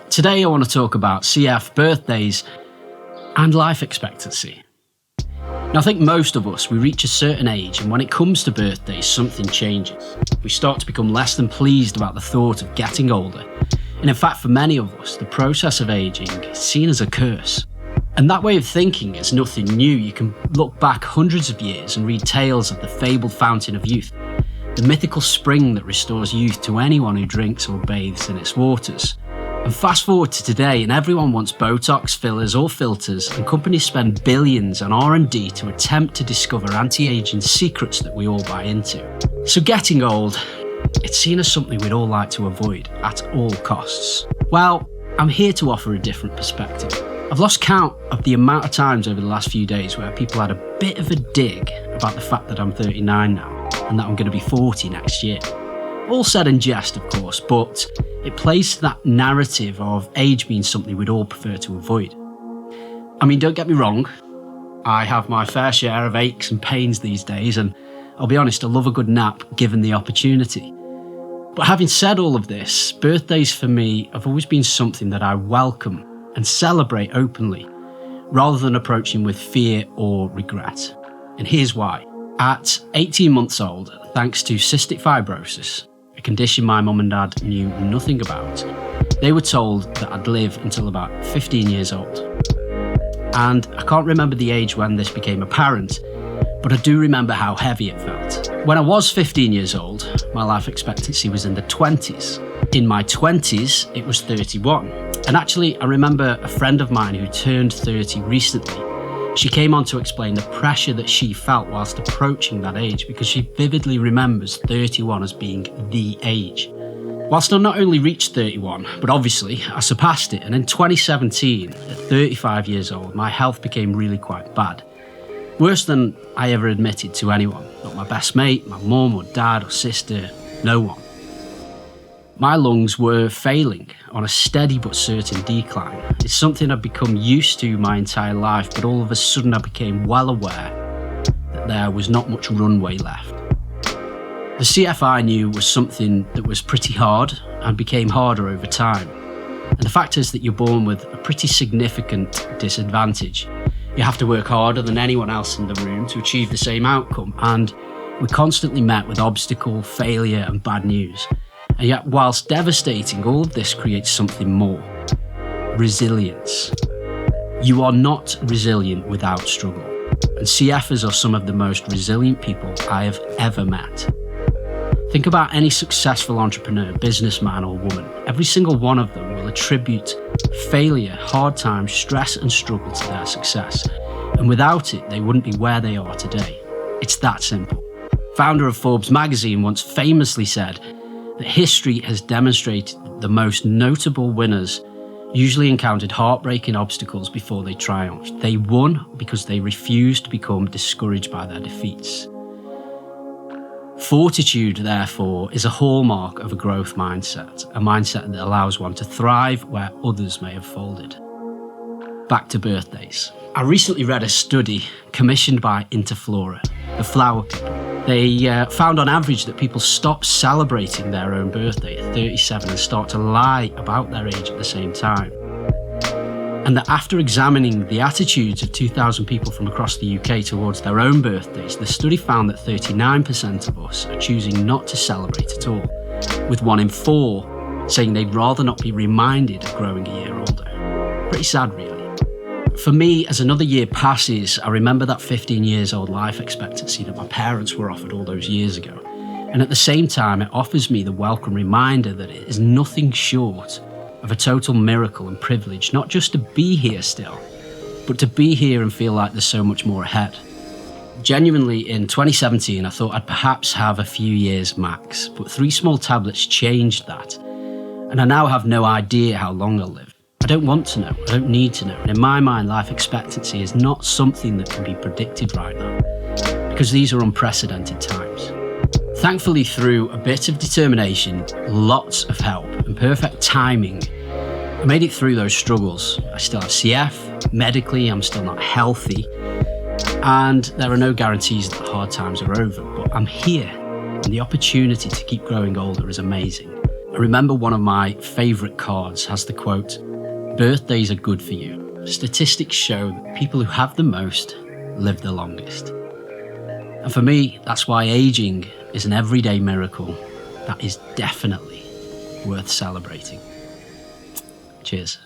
Today I want to talk about CF, birthdays, and life expectancy. Now, I think most of us, we reach a certain age, and when it comes to birthdays, something changes. We start to become less than pleased about the thought of getting older. And in fact, for many of us, the process of aging is seen as a curse. And that way of thinking is nothing new. You can look back hundreds of years and read tales of the fabled fountain of youth, the mythical spring that restores youth to anyone who drinks or bathes in its waters. And fast forward to today, and everyone wants Botox, fillers or filters, and companies spend billions on R&D to attempt to discover anti-aging secrets that we all buy into. So getting old, it's seen as something we'd all like to avoid at all costs. Well, I'm here to offer a different perspective. I've lost count of the amount of times over the last few days where people had a bit of a dig about the fact that I'm 39 now, and that I'm going to be 40 next year. All said in jest, of course, but it plays to that narrative of age being something we'd all prefer to avoid. I mean, don't get me wrong, I have my fair share of aches and pains these days, and I'll be honest, I love a good nap given the opportunity. But having said all of this, birthdays for me have always been something that I welcome and celebrate openly, rather than approaching with fear or regret. And here's why. At 18 months old, thanks to cystic fibrosis, a condition my mum and dad knew nothing about, they were told that I'd live until about 15 years old. And I can't remember the age when this became apparent, but I do remember how heavy it felt. When I was 15 years old, my life expectancy was in the 20s. In my 20s, it was 31. And actually, I remember a friend of mine who turned 30 recently. She came on to explain the pressure that she felt whilst approaching that age, because she vividly remembers 31 as being the age. Whilst I not only reached 31, but obviously I surpassed it, and in 2017, at 35 years old, my health became really quite bad. Worse than I ever admitted to anyone, not my best mate, my mum or dad or sister, no one. My lungs were failing on a steady but certain decline. It's something I'd become used to my entire life, but all of a sudden I became well aware that there was not much runway left. The CF I knew was something that was pretty hard and became harder over time. And the fact is that you're born with a pretty significant disadvantage. You have to work harder than anyone else in the room to achieve the same outcome, and we're constantly met with obstacle, failure and bad news. And yet, whilst devastating, all of this creates something more. Resilience. You are not resilient without struggle. And CFers are some of the most resilient people I have ever met. Think about any successful entrepreneur, businessman or woman. Every single one of them will attribute failure, hard times, stress and struggle to their success. And without it, they wouldn't be where they are today. It's that simple. Founder of Forbes magazine once famously said that history has demonstrated that the most notable winners usually encountered heartbreaking obstacles before they triumphed. They won because they refused to become discouraged by their defeats. Fortitude, therefore, is a hallmark of a growth mindset, a mindset that allows one to thrive where others may have folded. Back to birthdays. I recently read a study commissioned by Interflora, the flower people. They found on average that people stop celebrating their own birthday at 37 and start to lie about their age at the same time. And that after examining the attitudes of 2,000 people from across the UK towards their own birthdays, the study found that 39% of us are choosing not to celebrate at all, with 1 in 4 saying they'd rather not be reminded of growing a year older. Pretty sad, really. For me, as another year passes, I remember that 15 years old life expectancy that my parents were offered all those years ago. And at the same time, it offers me the welcome reminder that it is nothing short of a total miracle and privilege, not just to be here still, but to be here and feel like there's so much more ahead. Genuinely, in 2017, I thought I'd perhaps have a few years max, but 3 small tablets changed that. And I now have no idea how long I'll live. I don't want to know, I don't need to know. And in my mind, life expectancy is not something that can be predicted right now, because these are unprecedented times. Thankfully, through a bit of determination, lots of help and perfect timing, I made it through those struggles. I still have CF, medically I'm still not healthy, and there are no guarantees that hard times are over, but I'm here, and the opportunity to keep growing older is amazing. I remember one of my favourite cards has the quote, "Birthdays are good for you. Statistics show that people who have the most live the longest." And for me, that's why aging is an everyday miracle that is definitely worth celebrating. Cheers.